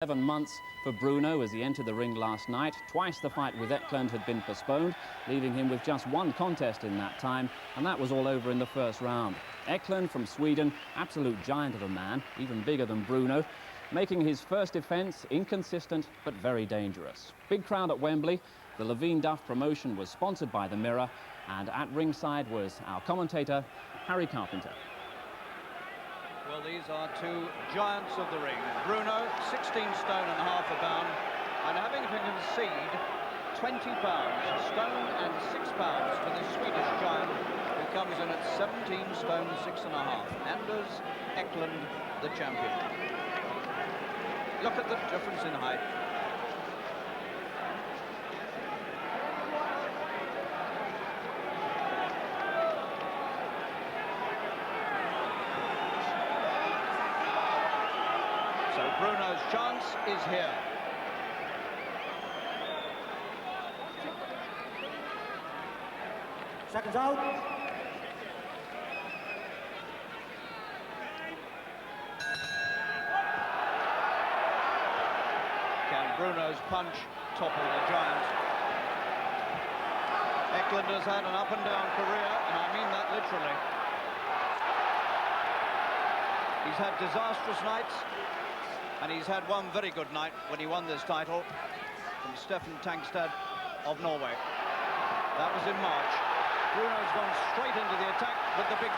7 months for Bruno as he entered the ring last night. Twice the fight with Ecklund had been postponed, leaving him with just one contest in that time, and that was all over in the first round. Ecklund from Sweden, absolute giant of a man, even bigger than Bruno, making his first defence inconsistent but very dangerous. Big crowd at Wembley. The Levine Duff promotion was sponsored by the Mirror, and at ringside was our commentator, Harry Carpenter. Well, these are two giants of the ring. Bruno, 16 stone and half a pound, and having to concede 20 pounds, a stone and 6 pounds to the Swedish giant, who comes in at 17 stone 6 and a half. Anders Ecklund, the champion. Look at the difference in height. Bruno's chance is here. Seconds out. Can Bruno's punch topple the giant? Ecklund has had an up and down career, and I mean that literally. He's had disastrous nights, and he's had one very good night when he won this title from Stefan Tangstad of Norway. That was in March. Bruno's gone straight into the attack with the big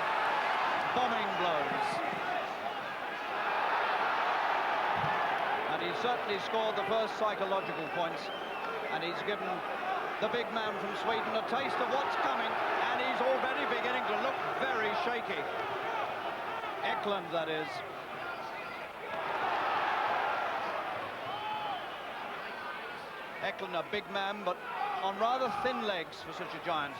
bombing blows. And he certainly scored the first psychological points, and he's given the big man from Sweden a taste of what's coming, and he's already beginning to look very shaky. Ecklund, that is. Ecklund, a big man, but on rather thin legs for such a giant.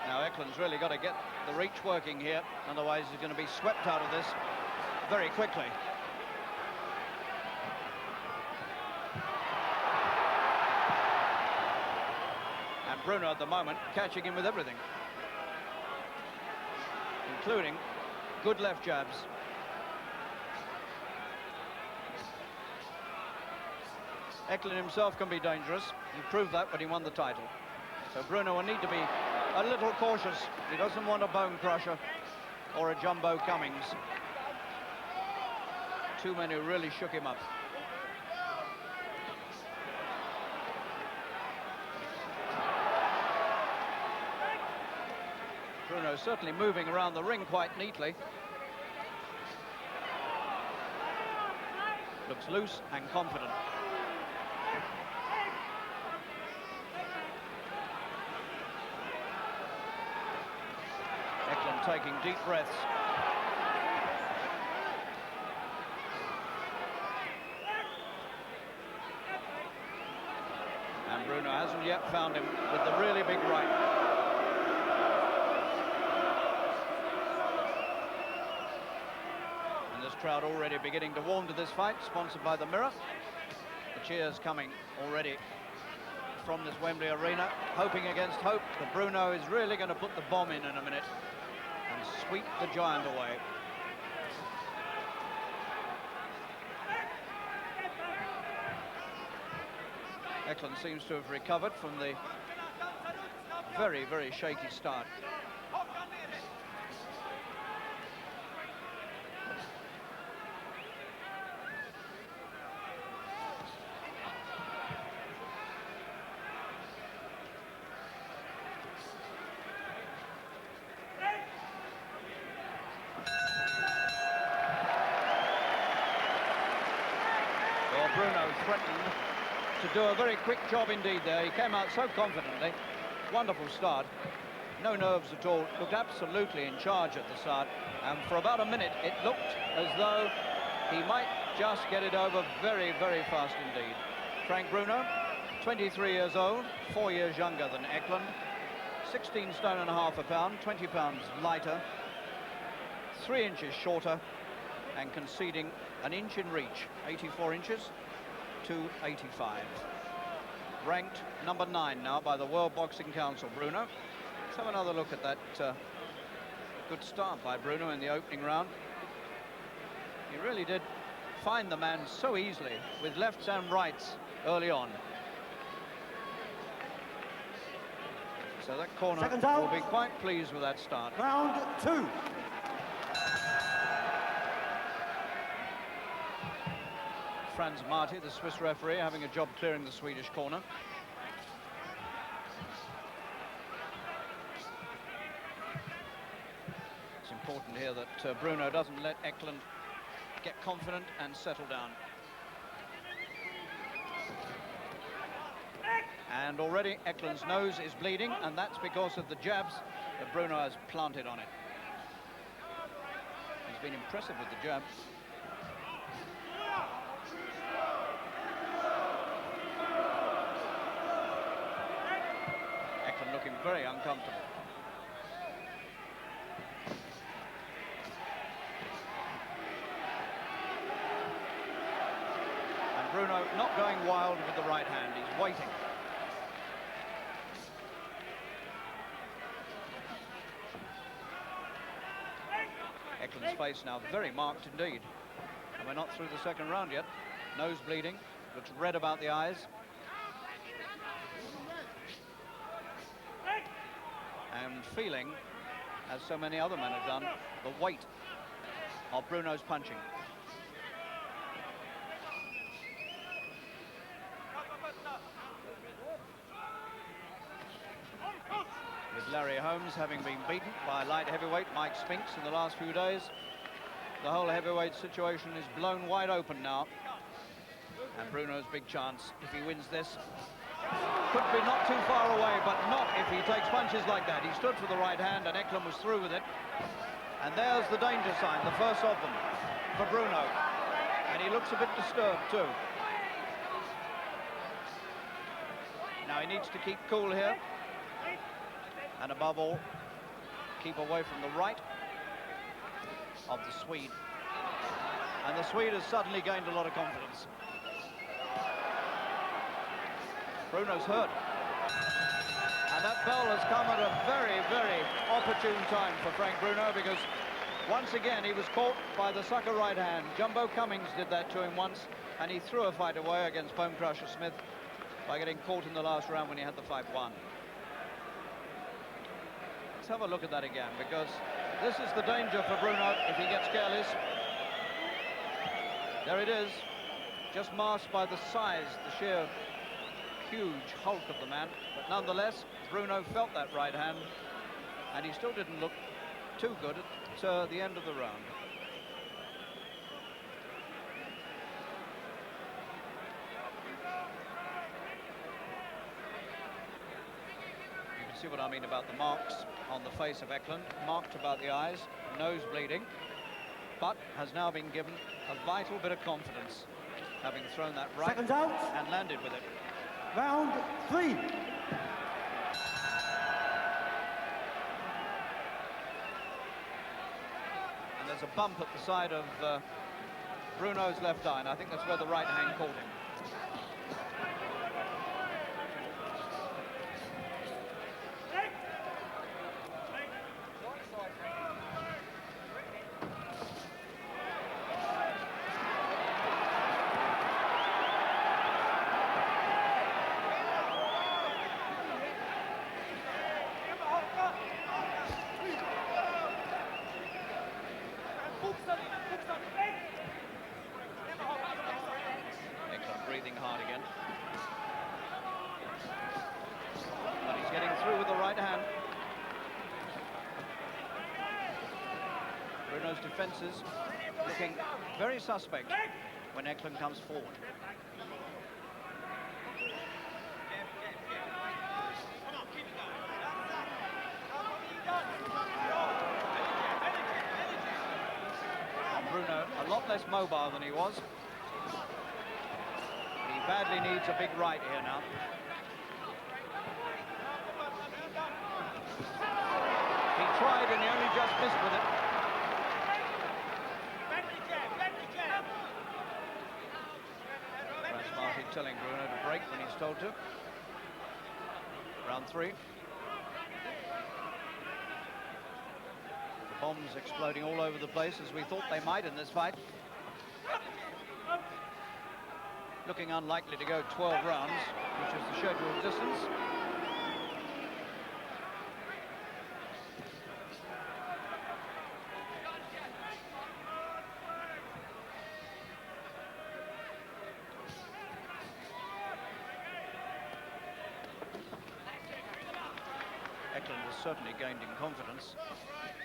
Now Ecklund's really got to get the reach working here, otherwise he's going to be swept out of this very quickly. And Bruno at the moment catching him with everything, including good left jabs. Ecklund himself can be dangerous. He proved that when he won the title. So Bruno will need to be a little cautious. He doesn't want a bone crusher or a jumbo Cummings. Too many really shook him up. Bruno certainly moving around the ring quite neatly. Looks loose and confident. Ecklund taking deep breaths. And Bruno hasn't yet found him with the really big right. And this crowd already beginning to warm to this fight, sponsored by the Mirror. The cheers coming already from this Wembley arena, hoping against hope that Bruno is really going to put the bomb in a minute and sweep the giant away. Ecklund seems to have recovered from the very, very shaky start. Bruno threatened to do a very quick job indeed there. He came out so confidently. Wonderful start. No nerves at all. Looked absolutely in charge at the start. And for about a minute, it looked as though he might just get it over very, very fast indeed. Frank Bruno, 23 years old, 4 years younger than Ecklund. 16 stone and a half a pound, 20 pounds lighter. 3 inches shorter, and conceding an inch in reach, 84 inches to 85. Ranked number 9 now by the World Boxing Council, Bruno. Let's have another look at that good start by Bruno in the opening round. really did find the man so easily with lefts and rights early on. So that corner will be quite pleased with that start. Round 2. Franz Marti, the Swiss referee, having a job clearing the Swedish corner. It's important here that Bruno doesn't let Ecklund get confident and settle down. And already Ecklund's nose is bleeding, and that's because of the jabs that Bruno has planted on it. He's been impressive with the jab. Ecklund looking very uncomfortable. And Bruno not going wild with the right hand, he's waiting. Eklund's face now very marked indeed. And we're not through the second round yet. Nose bleeding, looks red about the eyes. And feeling, as so many other men have done, the weight of Bruno's punching. With Larry Holmes having been beaten by light heavyweight Mike Spinks in the last few days, the whole heavyweight situation is blown wide open now. And Bruno's big chance, if he wins this, could be not too far away, but not if he takes punches like that. He stood for the right hand and Ecklund was through with it. And there's the danger sign, the first of them for Bruno. And he looks a bit disturbed too. Now he needs to keep cool here. And above all, keep away from the right of the Swede. And the Swede has suddenly gained a lot of confidence. Bruno's hurt. And that bell has come at a very, very opportune time for Frank Bruno, because once again he was caught by the sucker right hand. Jumbo Cummings did that to him once, and he threw a fight away against Bone Crusher Smith by getting caught in the last round when he had the fight won. Let's have a look at that again, because this is the danger for Bruno if he gets careless. There it is, just masked by the size, the sheer huge hulk of the man. But nonetheless, Bruno felt that right hand, and he still didn't look too good at the end of the round. You can see what I mean about the marks on the face of Ecklund, marked about the eyes, nose bleeding, but has now been given a vital bit of confidence, having thrown that right Seconds out. and landed with it. Round 3. And there's a bump at the side of Bruno's left eye, and I think that's where the right hand caught him. Ecklund breathing hard again. But he's getting through with the right hand. Bruno's defences looking very suspect when Ecklund comes forward. Bruno a lot less mobile than he was. But he badly needs a big right here now. He tried and he only just missed with it. Franz Marti telling Bruno to break when he's told to. Round 3. Bombs exploding all over the place, as we thought they might in this fight. Looking unlikely to go 12 rounds, which is the scheduled distance. Ecklund has certainly gained in confidence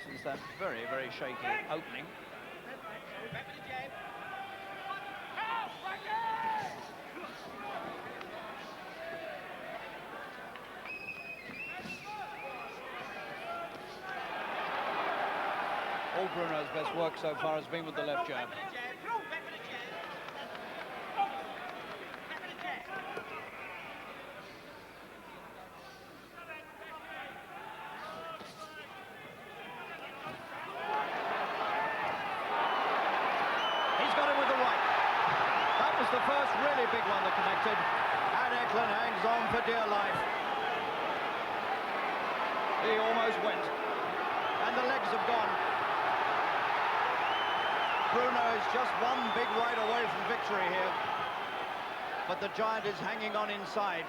since that very, very shaky opening. All Bruno's best work so far has been with the left jab. He's got him with the right. That was the first really big one that connected. And Ecklund hangs on for dear life. He almost went. And the legs have gone. Bruno is just one big right away from victory here. But the giant is hanging on inside.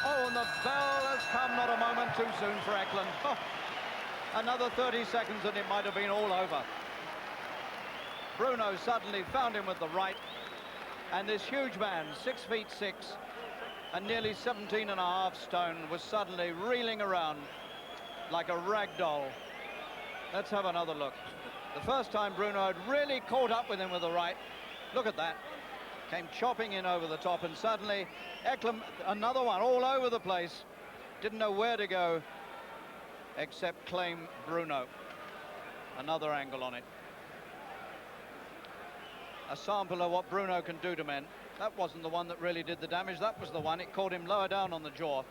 Oh, and the bell has come not a moment too soon for Ecklund. Oh, another 30 seconds and it might have been all over. Bruno suddenly found him with the right. And this huge man, 6'6" and nearly 17.5 stone, was suddenly reeling around like a rag doll. Let's have another look. The first time Bruno had really caught up with him with the right. Look at that. Came chopping in over the top, and suddenly Ecklund, another one all over the place. Didn't know where to go except claim Bruno. Another angle on it. A sample of what Bruno can do to men. That wasn't the one that really did the damage. That was the one. It caught him lower down on the jaw,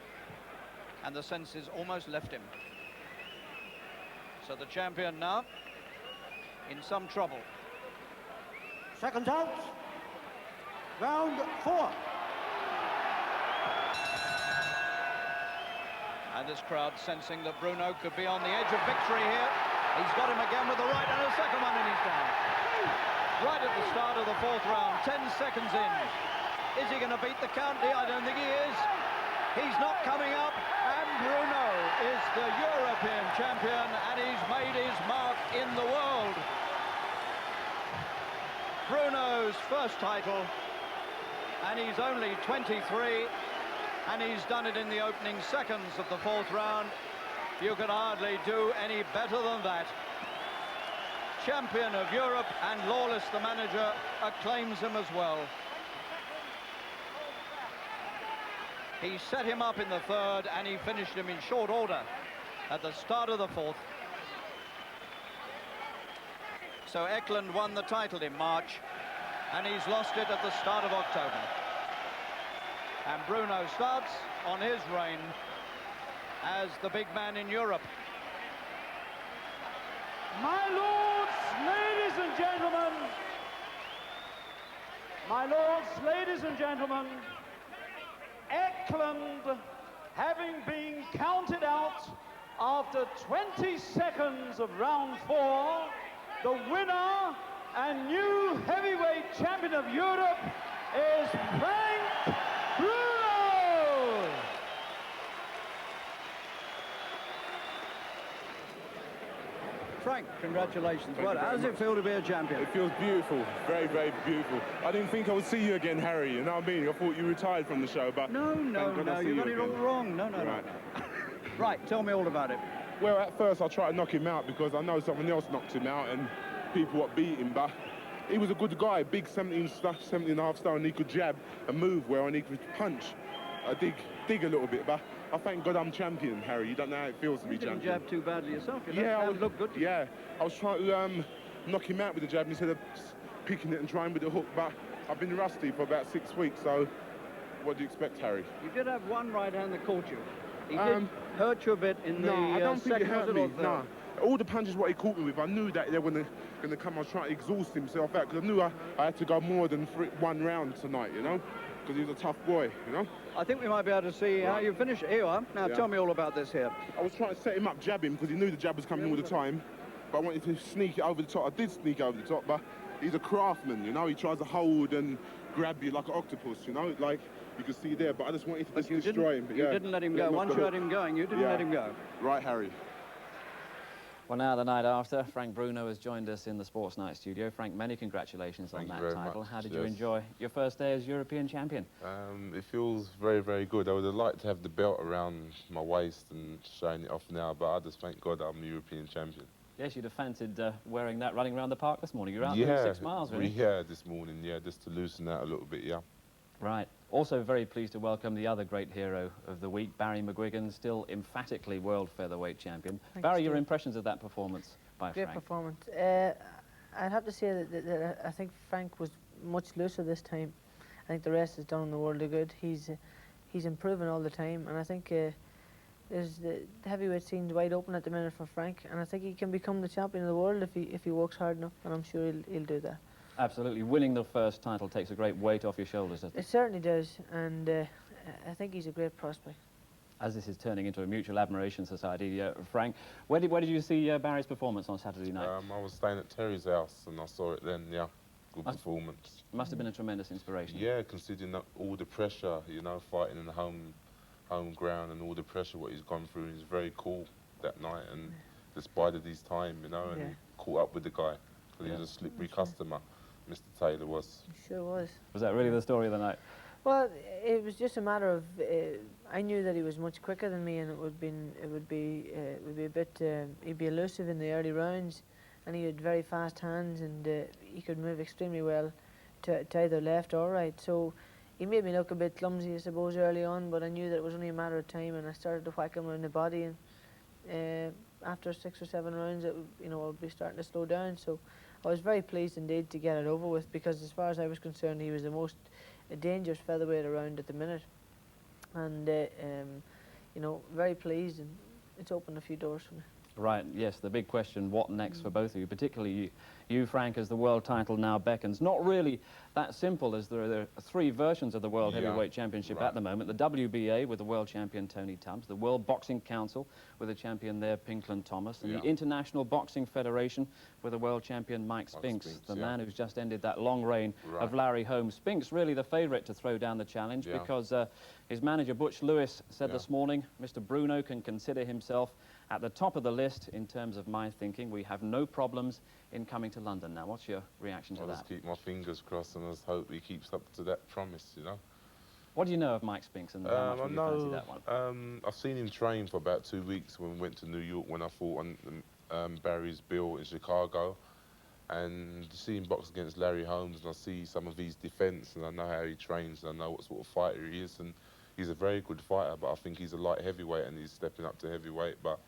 and the senses almost left him. So the champion now in some trouble. Seconds out. Round 4. And this crowd sensing that Bruno could be on the edge of victory here. He's got him again with the right, and a second one, and he's down. Right at the start of the 4th round, 10 seconds in. Is he going to beat the count? I don't think he is. He's not coming up, and Bruno is the European champion, and he's made his mark in the world. Bruno's first title, and he's only 23, and he's done it in the opening seconds of the 4th round. You can hardly do any better than that. Champion of Europe, and Lawless, the manager, acclaims him as well. He set him up in the 3rd, and he finished him in short order at the start of the 4th. So Ecklund won the title in March, and he's lost it at the start of October. And Bruno starts on his reign as the big man in Europe. My lords, ladies and gentlemen. My lords, ladies and gentlemen. Ecklund, having been counted out after 20 seconds of round 4, the winner and new heavyweight champion of Europe is Frank Bruno. Frank, congratulations. Well, how does it feel to be a champion? It feels beautiful, very, very beautiful. I didn't think I would see you again, Harry, you know what I mean? I thought you retired from the show, but... No, you got it all wrong. No. Right, tell me all about it. Well, at first I tried to knock him out because I know someone else knocked him out and people what beat him, but he was a good guy, big 17.5 stone, he could jab and move where I need to punch. I dig a little bit, but I thank God I'm champion, Harry. You don't know how it feels to be champion. You didn't jab too badly yourself, you know? Yeah, It looked good to you. Yeah, I was trying to knock him out with the jab instead of picking it and trying with the hook, but I've been rusty for about 6 weeks, so what do you expect, Harry? You did have one right hand that caught you. He did hurt you a bit in the I don't think it second, hurt was it, me, or no. third? All the punches what he caught me with, I knew that they were going to come. I was trying to exhaust himself out, because I knew I had to go more than 1 round tonight, you know? Because he was a tough boy, you know? I think we might be able to see how you finish. Here you are. Now, tell me all about this here. I was trying to set him up, jab him, because he knew the jab was coming all the time. but I wanted to sneak it over the top. I did sneak over the top, but he's a craftsman, you know. He tries to hold and grab you like an octopus, you know, like you can see there. But I just wanted to just destroy him. You didn't let him go. Once you had him going, you didn't let him go. Right, Harry. Well, now the night after, Frank Bruno has joined us in the Sports Night studio. Frank, many congratulations on that title. How did you enjoy your first day as European champion? It feels very, very good. I would have liked to have the belt around my waist and showing it off now, but I just thank God I'm European champion. Yes, you'd have fancied wearing that running around the park this morning. You're out doing 6 miles, really. Yeah, this morning, yeah, just to loosen out a little bit, yeah. Right. Also very pleased to welcome the other great hero of the week, Barry McGuigan, still emphatically world featherweight champion. Thanks, Barry, Steve. your impressions of that performance by Great Frank? performance. I'd have to say that I think Frank was much looser this time. I think the rest has done the world of good. He's improving all the time, and I think the heavyweight scene's wide open at the minute for Frank, and I think he can become the champion of the world if he works hard enough, and I'm sure he'll do that. Absolutely. Winning the first title takes a great weight off your shoulders, doesn't it? It certainly does, and I think he's a great prospect. As this is turning into a mutual admiration society, Frank, where did you see Barry's performance on Saturday night? I was staying at Terry's house and I saw it then, yeah. Good performance. Must have been a tremendous inspiration. Yeah, considering all the pressure, you know, fighting in the home ground and all the pressure what he's gone through. He's very cool that night and despite his time, you know, and caught up with the guy because he was a slippery customer. Mr. Taylor was. He sure was. Was that really the story of the night? Well, it was just a matter of I knew that he was much quicker than me, and it would be a bit he'd be elusive in the early rounds, and he had very fast hands, and he could move extremely well to either left or right. So he made me look a bit clumsy, I suppose, early on, but I knew that it was only a matter of time, and I started to whack him around the body, and after 6 or 7 rounds, I would be starting to slow down. So I was very pleased indeed to get it over with, because as far as I was concerned, he was the most dangerous featherweight around at the minute, and very pleased, and it's opened a few doors for me. Right, yes, the big question, what next for both of you, particularly you, Frank, as the world title now beckons. Not really that simple, as there are 3 versions of the World Heavyweight Championship at the moment. The WBA with the world champion Tony Tubbs, the World Boxing Council with a champion there, Pinkland Thomas, and the International Boxing Federation with a world champion Mike Spinks, the man who's just ended that long reign of Larry Holmes. Spinks really the favourite to throw down the challenge because his manager Butch Lewis said this morning, Mr. Bruno can consider himself at the top of the list in terms of my thinking. We have no problems in coming to London. Now, what's your reaction to that? I just keep my fingers crossed and I just hope he keeps up to that promise, you know. What do you know of Mike Spinks and how much would you fancy that one? I've seen him train for about 2 weeks when we went to New York when I fought on Barry's bill in Chicago. And to see him box against Larry Holmes, and I see some of his defence, and I know how he trains, and I know what sort of fighter he is, and he's a very good fighter, but I think he's a light heavyweight and he's stepping up to heavyweight, but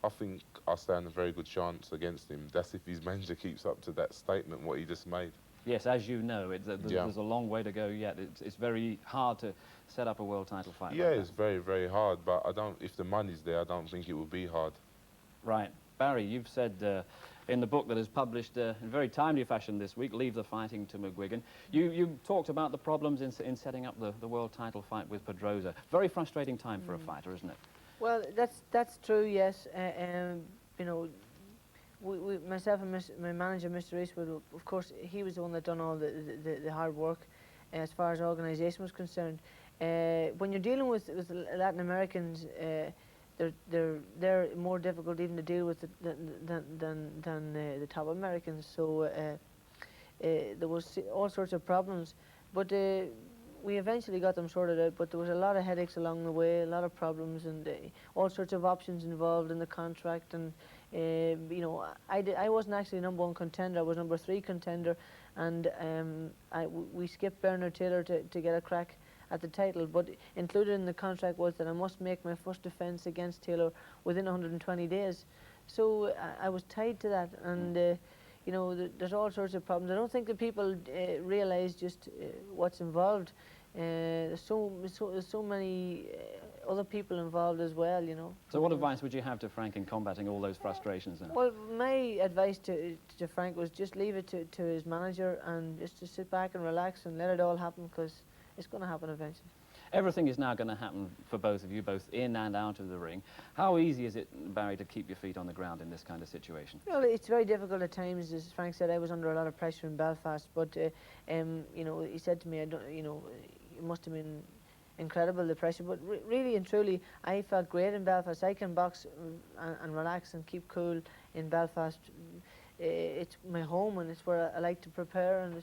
I think I stand a very good chance against him. That's if his manager keeps up to that statement, what he just made. Yes, as you know, there's a long way to go yet. It's very hard to set up a world title fight. Yeah, it's very, very hard, but if the money's there, I don't think it will be hard. Right. Barry, you've said in the book that is published in very timely fashion this week, Leave the Fighting to McGuigan, you talked about the problems in setting up the world title fight with Pedrosa. Very frustrating time for a fighter, isn't it? Well, that's true, yes. Myself and my manager, Mr. Eastwood, of course, he was the one that done all the hard work as far as organisation was concerned. When you're dealing with Latin Americans, they're more difficult even to deal with than the top Americans. So there was all sorts of problems, but we eventually got them sorted out. But there was a lot of headaches along the way, a lot of problems, and all sorts of options involved in the contract. And I wasn't actually #1 contender. I was #3 contender, and we skipped Bernard Taylor to get a crack at the title, but included in the contract was that I must make my first defence against Taylor within 120 days. So I was tied to that, and there's all sorts of problems. I don't think that people realise just what's involved. There's so many other people involved as well, you know. So what advice would you have to Frank in combating all those frustrations then? Well, my advice to Frank was just leave it to his manager and just to sit back and relax and let it all happen, because it's going to happen eventually. Everything is now going to happen for both of you, both in and out of the ring. How easy is it, Barry, to keep your feet on the ground in this kind of situation? Well, it's very difficult at times. As Frank said, I was under a lot of pressure in Belfast, but you know, he said to me, you know, it must have been incredible, the pressure, but really and truly I felt great in Belfast. I can box and relax and keep cool in Belfast. It's my home and it's where I like to prepare, and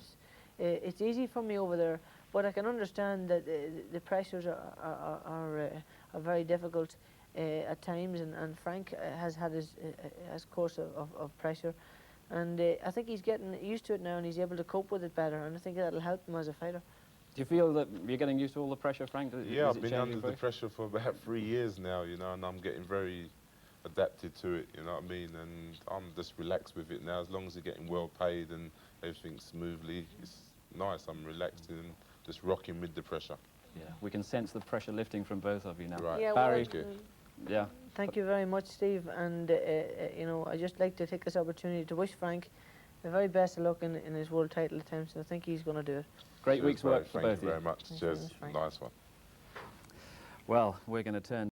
it's easy for me over there, but I can understand that the pressures are very difficult at times, and Frank has had his course of pressure, and I think he's getting used to it now and he's able to cope with it better, and I think that'll help him as a fighter. Do you feel that you're getting used to all the pressure, Frank? Yeah, I've been under the pressure for about 3 years now, you know, and I'm getting very adapted to it, you know what I mean? And I'm just relaxed with it now. As long as you're getting well paid and everything's smoothly, it's nice. I'm relaxed and just rocking with the pressure. Yeah, we can sense the pressure lifting from both of you now. Right. Yeah, Barry, well, yeah. Thank you very much, Steve, and you know, I just like to take this opportunity to wish Frank the very best of luck in his world title attempts. I think he's going to do it. Great week's work for both of you. Thank you very much. Cheers. Frank. Nice one. Well, we're going to turn